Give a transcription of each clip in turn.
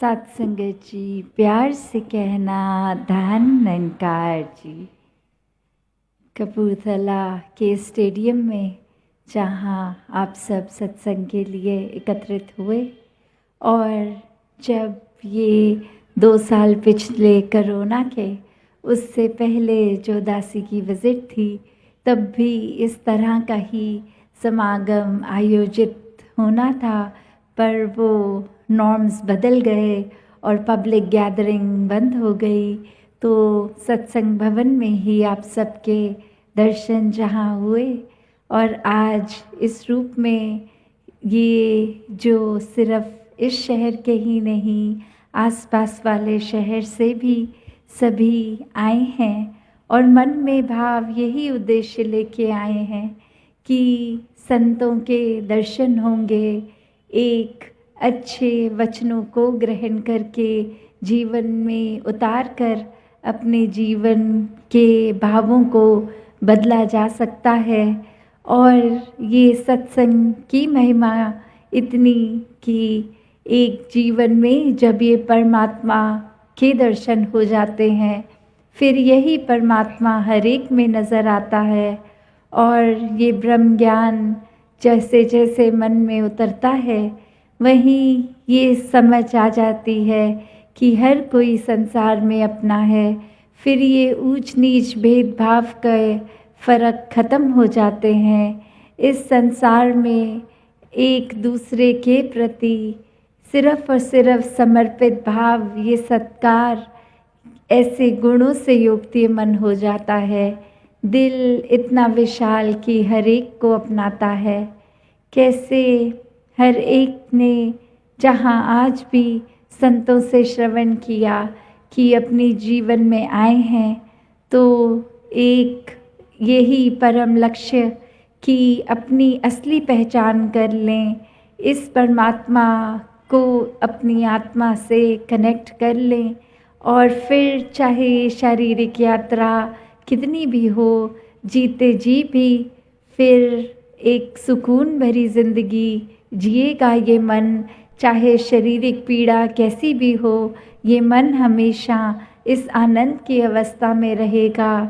सत्संगत जी, प्यार से कहना धन निरंकार जी। कपूरथला के स्टेडियम में जहाँ आप सब सत्संग के लिए एकत्रित हुए, और जब ये 2 साल पिछले कोरोना के उससे पहले जो दासी की विज़िट थी, तब भी इस तरह का ही समागम आयोजित होना था, पर वो नॉर्म्स बदल गए और पब्लिक गैदरिंग बंद हो गई। तो सत्संग भवन में ही आप सबके दर्शन जहाँ हुए, और आज इस रूप में ये जो सिर्फ इस शहर के ही नहीं, आसपास वाले शहर से भी सभी आए हैं, और मन में भाव यही उद्देश्य लेके आए हैं कि संतों के दर्शन होंगे, एक अच्छे वचनों को ग्रहण करके जीवन में उतार कर अपने जीवन के भावों को बदला जा सकता है। और ये सत्संग की महिमा इतनी कि एक जीवन में जब ये परमात्मा के दर्शन हो जाते हैं, फिर यही परमात्मा हर एक में नज़र आता है, और ये ब्रह्म ज्ञान जैसे जैसे मन में उतरता है, वहीं ये समझ आ जाती है कि हर कोई संसार में अपना है। फिर ये ऊंच नीच भेदभाव के फ़र्क ख़त्म हो जाते हैं। इस संसार में एक दूसरे के प्रति सिर्फ़ और सिर्फ समर्पित भाव, ये सत्कार, ऐसे गुणों से युक्तिमन हो जाता है। दिल इतना विशाल कि हर एक को अपनाता है। कैसे हर एक ने जहाँ आज भी संतों से श्रवण किया कि अपनी जीवन में आए हैं, तो एक यही परम लक्ष्य कि अपनी असली पहचान कर लें, इस परमात्मा को अपनी आत्मा से कनेक्ट कर लें, और फिर चाहे शारीरिक यात्रा कितनी भी हो, जीते जी भी फिर एक सुकून भरी ज़िंदगी जिएगा ये मन। चाहे शारीरिक पीड़ा कैसी भी हो, ये मन हमेशा इस आनंद की अवस्था में रहेगा।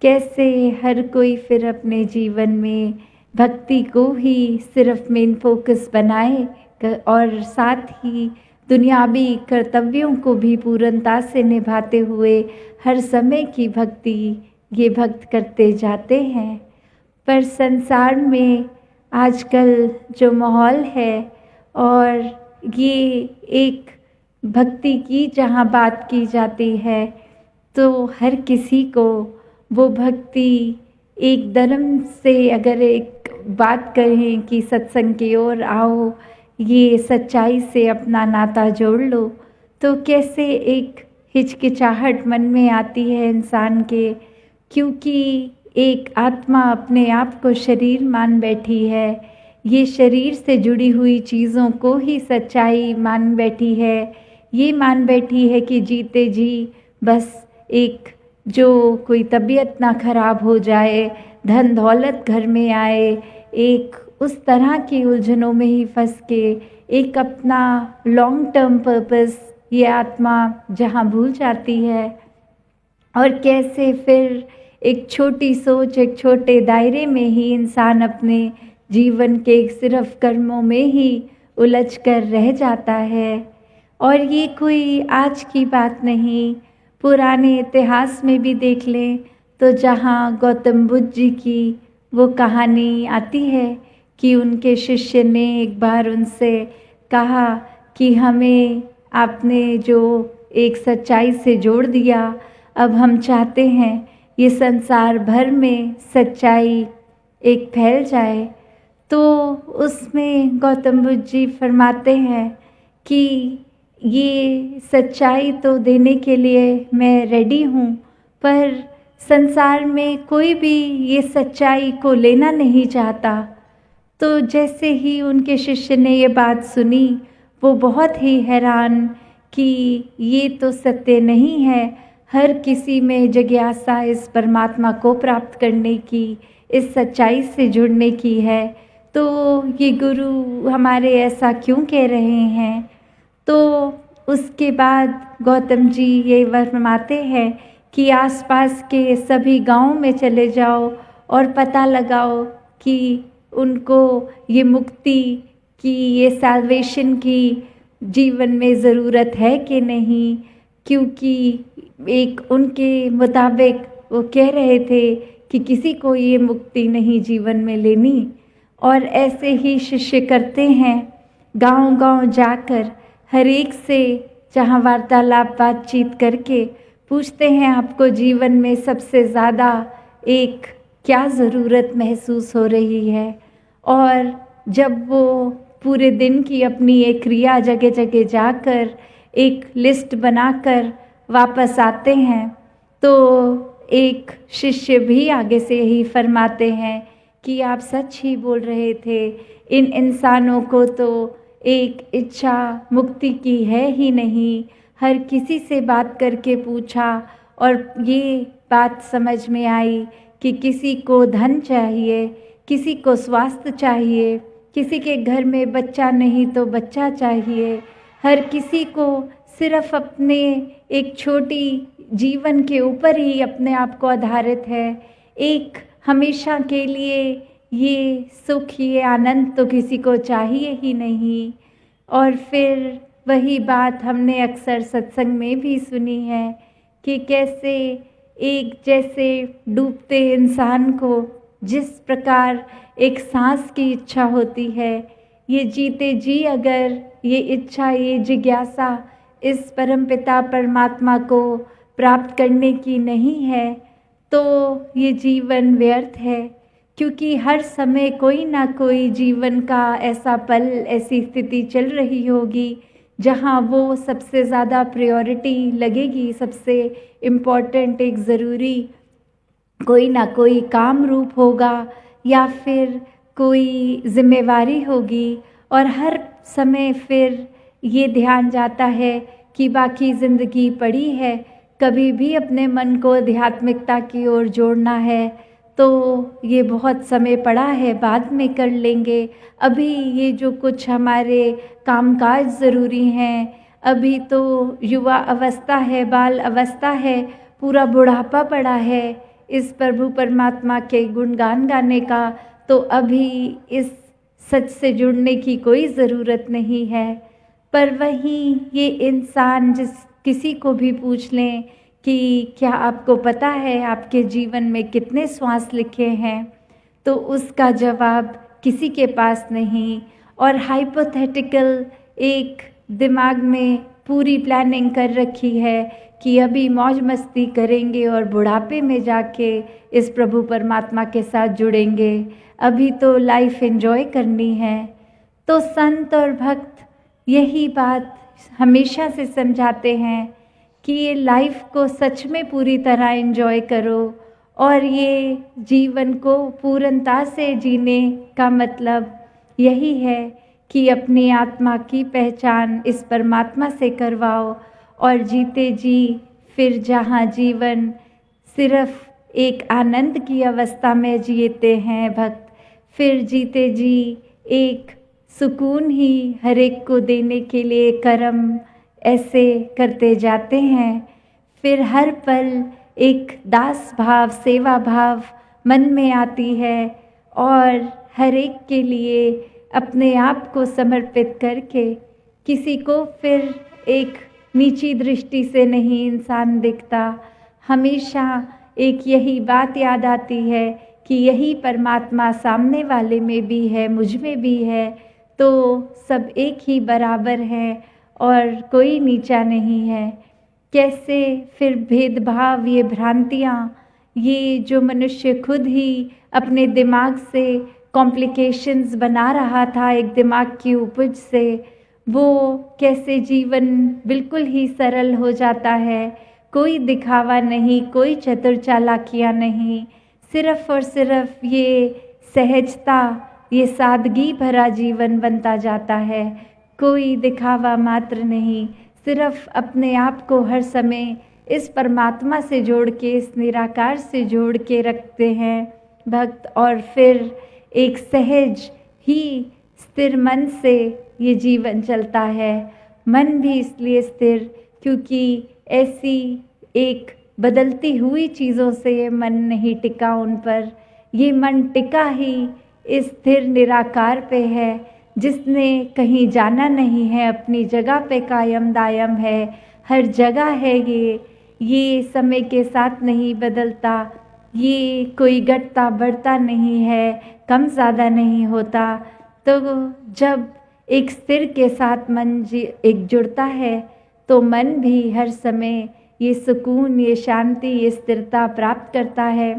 कैसे हर कोई फिर अपने जीवन में भक्ति को ही सिर्फ मेन फोकस बनाए, और साथ ही दुनियावी कर्तव्यों को भी पूर्णता से निभाते हुए हर समय की भक्ति ये भक्त करते जाते हैं। पर संसार में आजकल जो माहौल है, और ये एक भक्ति की जहाँ बात की जाती है, तो हर किसी को वो भक्ति एक धर्म से अगर एक बात करें कि सत्संग की ओर आओ, ये सच्चाई से अपना नाता जोड़ लो, तो कैसे एक हिचकिचाहट मन में आती है इंसान के, क्योंकि एक आत्मा अपने आप को शरीर मान बैठी है। ये शरीर से जुड़ी हुई चीज़ों को ही सच्चाई मान बैठी है। ये मान बैठी है कि जीते जी बस एक जो कोई तबीयत ना खराब हो जाए, धन दौलत घर में आए, एक उस तरह की उलझनों में ही फंस के एक अपना लॉन्ग टर्म पर्पस ये आत्मा जहाँ भूल जाती है। और कैसे फिर एक छोटी सोच, एक छोटे दायरे में ही इंसान अपने जीवन के सिर्फ कर्मों में ही उलझ कर रह जाता है। और ये कोई आज की बात नहीं, पुराने इतिहास में भी देख लें तो जहाँ गौतम बुद्ध जी की वो कहानी आती है कि उनके शिष्य ने एक बार उनसे कहा कि हमें आपने जो एक सच्चाई से जोड़ दिया, अब हम चाहते हैं ये संसार भर में सच्चाई एक फैल जाए। तो उसमें गौतम बुद्ध जी फरमाते हैं कि ये सच्चाई तो देने के लिए मैं रेडी हूँ, पर संसार में कोई भी ये सच्चाई को लेना नहीं चाहता। तो जैसे ही उनके शिष्य ने ये बात सुनी, वो बहुत ही हैरान कि ये तो सत्य नहीं है। हर किसी में जिज्ञासा इस परमात्मा को प्राप्त करने की, इस सच्चाई से जुड़ने की है, तो ये गुरु हमारे ऐसा क्यों कह रहे हैं। तो उसके बाद गौतम जी ये फरमाते हैं कि आसपास के सभी गांवों में चले जाओ और पता लगाओ कि उनको ये मुक्ति की, ये सैल्वेशन की जीवन में ज़रूरत है कि नहीं। क्योंकि एक उनके मुताबिक वो कह रहे थे कि किसी को ये मुक्ति नहीं जीवन में लेनी। और ऐसे ही शिष्य करते हैं, गांव-गांव जाकर हर एक से जहाँ वार्तालाप बातचीत करके पूछते हैं आपको जीवन में सबसे ज़्यादा एक क्या ज़रूरत महसूस हो रही है। और जब वो पूरे दिन की अपनी एक क्रिया जगह जगह जाकर एक लिस्ट बनाकर वापस आते हैं, तो एक शिष्य भी आगे से यही फरमाते हैं कि आप सच ही बोल रहे थे, इन इंसानों को तो एक इच्छा मुक्ति की है ही नहीं। हर किसी से बात करके पूछा और ये बात समझ में आई कि किसी को धन चाहिए, किसी को स्वास्थ्य चाहिए, किसी के घर में बच्चा नहीं तो बच्चा चाहिए, हर किसी को सिर्फ अपने एक छोटी जीवन के ऊपर ही अपने आप को आधारित है। एक हमेशा के लिए ये सुख, ये आनंद तो किसी को चाहिए ही नहीं। और फिर वही बात हमने अक्सर सत्संग में भी सुनी है कि कैसे एक जैसे डूबते इंसान को जिस प्रकार एक सांस की इच्छा होती है, ये जीते जी अगर ये इच्छा, ये जिज्ञासा इस परमपिता परमात्मा को प्राप्त करने की नहीं है, तो ये जीवन व्यर्थ है। क्योंकि हर समय कोई ना कोई जीवन का ऐसा पल, ऐसी स्थिति चल रही होगी जहाँ वो सबसे ज़्यादा प्रायोरिटी लगेगी, सबसे इम्पॉर्टेंट, एक ज़रूरी कोई ना कोई काम रूप होगा या फिर कोई जिम्मेवारी होगी। और हर समय फिर ये ध्यान जाता है कि बाकी ज़िंदगी पड़ी है, कभी भी अपने मन को आध्यात्मिकता की ओर जोड़ना है तो ये बहुत समय पड़ा है, बाद में कर लेंगे। अभी ये जो कुछ हमारे कामकाज ज़रूरी हैं, अभी तो युवा अवस्था है, बाल अवस्था है, पूरा बुढ़ापा पड़ा है इस प्रभु परमात्मा के गुणगान गाने का, तो अभी इस सच से जुड़ने की कोई ज़रूरत नहीं है। पर वहीं ये इंसान जिस किसी को भी पूछ लें कि क्या आपको पता है आपके जीवन में कितने श्वास लिखे हैं, तो उसका जवाब किसी के पास नहीं। और हाइपोथेटिकल एक दिमाग में पूरी प्लानिंग कर रखी है कि अभी मौज मस्ती करेंगे और बुढ़ापे में जाके इस प्रभु परमात्मा के साथ जुड़ेंगे, अभी तो लाइफ एंजॉय करनी है। तो संत और भक्त यही बात हमेशा से समझाते हैं कि ये लाइफ को सच में पूरी तरह एंजॉय करो, और ये जीवन को पूर्णता से जीने का मतलब यही है कि अपनी आत्मा की पहचान इस परमात्मा से करवाओ। और जीते जी फिर जहाँ जीवन सिर्फ एक आनंद की अवस्था में जीते हैं भक्त, फिर जीते जी एक सुकून ही हर एक को देने के लिए कर्म ऐसे करते जाते हैं। फिर हर पल एक दास भाव, सेवा भाव मन में आती है और हर एक के लिए अपने आप को समर्पित करके किसी को फिर एक नीची दृष्टि से नहीं इंसान दिखता। हमेशा एक यही बात याद आती है कि यही परमात्मा सामने वाले में भी है, मुझ में भी है, तो सब एक ही बराबर है और कोई नीचा नहीं है। कैसे फिर भेदभाव, ये भ्रांतियाँ, ये जो मनुष्य खुद ही अपने दिमाग से कॉम्प्लिकेशंस बना रहा था एक दिमाग की उपज से, वो कैसे जीवन बिल्कुल ही सरल हो जाता है। कोई दिखावा नहीं, कोई चतुर चालाकियाँ नहीं, सिर्फ और सिर्फ ये सहजता, ये सादगी भरा जीवन बनता जाता है। कोई दिखावा मात्र नहीं, सिर्फ अपने आप को हर समय इस परमात्मा से जोड़ के, इस निराकार से जोड़ के रखते हैं भक्त, और फिर एक सहज ही स्थिर मन से ये जीवन चलता है। मन भी इसलिए स्थिर क्योंकि ऐसी एक बदलती हुई चीज़ों से ये मन नहीं टिका उन पर। ये मन टिका ही इस स्थिर निराकार पे है, जिसने कहीं जाना नहीं है, अपनी जगह पे कायम दायम है, हर जगह है ये समय के साथ नहीं बदलता, ये कोई घटता बढ़ता नहीं है, कम ज़्यादा नहीं होता। तो जब एक स्थिर के साथ मन एक जुड़ता है तो मन भी हर समय ये सुकून, ये शांति, ये स्थिरता प्राप्त करता है।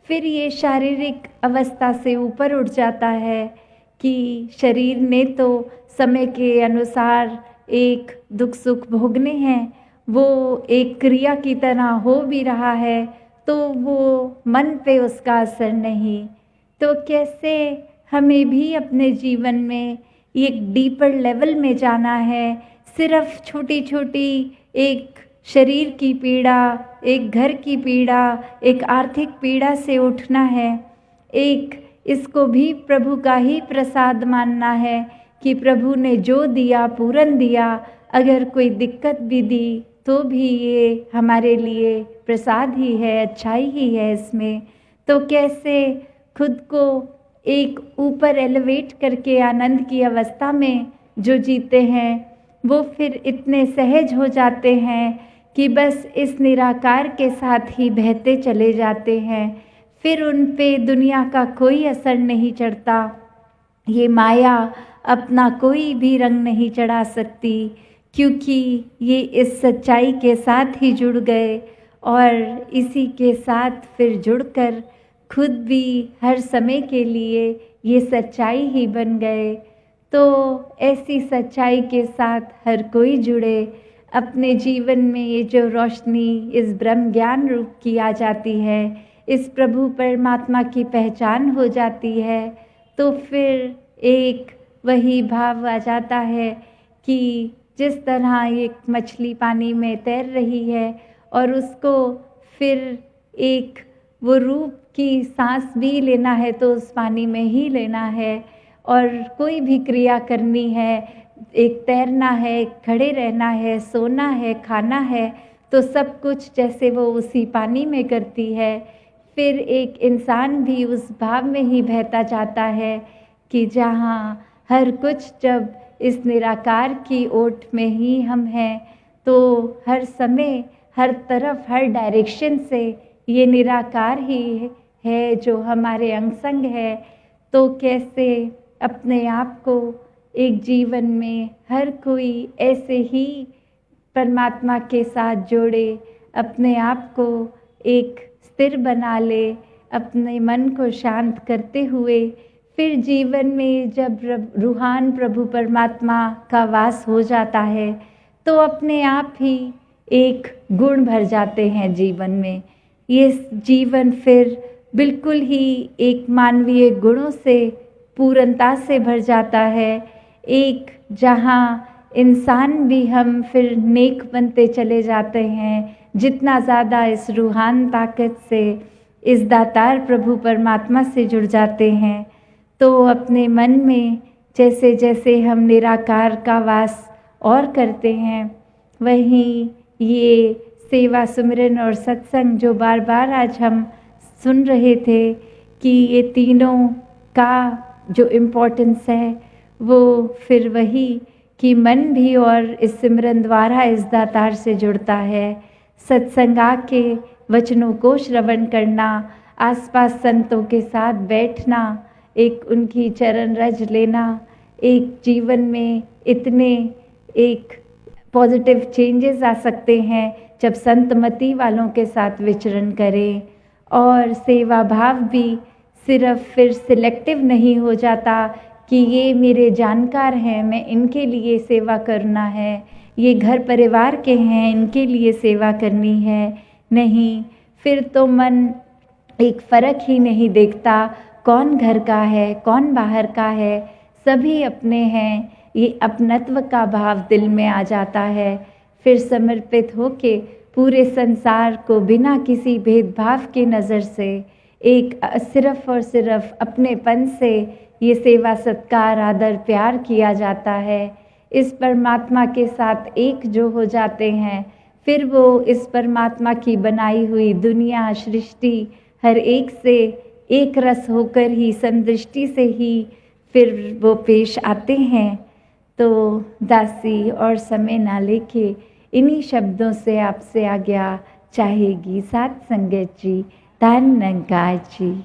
फिर ये शारीरिक अवस्था से ऊपर उठ जाता है कि शरीर ने तो समय के अनुसार एक दुख सुख भोगने हैं, वो एक क्रिया की तरह हो भी रहा है, तो वो मन पे उसका असर नहीं। तो कैसे हमें भी अपने जीवन में एक डीपर लेवल में जाना है। सिर्फ छोटी छोटी एक शरीर की पीड़ा, एक घर की पीड़ा, एक आर्थिक पीड़ा से उठना है। एक इसको भी प्रभु का ही प्रसाद मानना है कि प्रभु ने जो दिया पूरन दिया, अगर कोई दिक्कत भी दी तो भी ये हमारे लिए प्रसाद ही है, अच्छाई ही है इसमें। तो कैसे खुद को एक ऊपर एलिवेट करके आनंद की अवस्था में जो जीते हैं, वो फिर इतने सहज हो जाते हैं कि बस इस निराकार के साथ ही बहते चले जाते हैं। फिर उन पे दुनिया का कोई असर नहीं चढ़ता, ये माया अपना कोई भी रंग नहीं चढ़ा सकती, क्योंकि ये इस सच्चाई के साथ ही जुड़ गए और इसी के साथ फिर जुड़कर खुद भी हर समय के लिए ये सच्चाई ही बन गए। तो ऐसी सच्चाई के साथ हर कोई जुड़े, अपने जीवन में ये जो रोशनी इस ब्रह्म ज्ञान रूप की आ जाती है, इस प्रभु परमात्मा की पहचान हो जाती है, तो फिर एक वही भाव आ जाता है कि जिस तरह एक मछली पानी में तैर रही है और उसको फिर एक वो रूप की सांस भी लेना है तो उस पानी में ही लेना है, और कोई भी क्रिया करनी है, एक तैरना है, खड़े रहना है, सोना है, खाना है, तो सब कुछ जैसे वो उसी पानी में करती है। फिर एक इंसान भी उस भाव में ही बहता जाता है कि जहाँ हर कुछ जब इस निराकार की ओट में ही हम हैं, तो हर समय हर तरफ हर डायरेक्शन से ये निराकार ही है जो हमारे अंग संग है। तो कैसे अपने आप को एक जीवन में हर कोई ऐसे ही परमात्मा के साथ जोड़े, अपने आप को एक स्थिर बना ले, अपने मन को शांत करते हुए फिर जीवन में जब रूहान प्रभु परमात्मा का वास हो जाता है तो अपने आप ही एक गुण भर जाते हैं जीवन में। ये जीवन फिर बिल्कुल ही एक मानवीय गुणों से पूर्णता से भर जाता है, एक जहाँ इंसान भी हम फिर नेक बनते चले जाते हैं, जितना ज़्यादा इस रूहान ताकत से, इस दातार प्रभु परमात्मा से जुड़ जाते हैं। तो अपने मन में जैसे जैसे हम निराकार का वास और करते हैं, वहीं ये सेवा, सुमिरन और सत्संग जो बार बार आज हम सुन रहे थे कि ये तीनों का जो इम्पोर्टेंस है, वो फिर वही कि मन भी और इस सिमरन द्वारा इस दातार से जुड़ता है। सत्संग आके वचनों को श्रवण करना, आसपास संतों के साथ बैठना, एक उनकी चरण रज लेना, एक जीवन में इतने एक पॉजिटिव चेंजेस आ सकते हैं जब संतमति वालों के साथ विचरण करें। और सेवा भाव भी सिर्फ फिर सिलेक्टिव नहीं हो जाता कि ये मेरे जानकार हैं, मैं इनके लिए सेवा करना है, ये घर परिवार के हैं, इनके लिए सेवा करनी है। नहीं, फिर तो मन एक फ़र्क ही नहीं देखता कौन घर का है, कौन बाहर का है, सभी अपने हैं। ये अपनत्व का भाव दिल में आ जाता है। फिर समर्पित होके पूरे संसार को बिना किसी भेदभाव की नज़र से एक सिर्फ और सिर्फ अपनेपन से ये सेवा, सत्कार, आदर, प्यार किया जाता है। इस परमात्मा के साथ एक जो हो जाते हैं, फिर वो इस परमात्मा की बनाई हुई दुनिया, सृष्टि हर एक से एक रस होकर ही, समदृष्टि से ही फिर वो पेश आते हैं। तो दासी और समय ना लेके इन्हीं शब्दों से आपसे आज्ञा चाहेगी साथ संगत जी। धन निरंकार जी।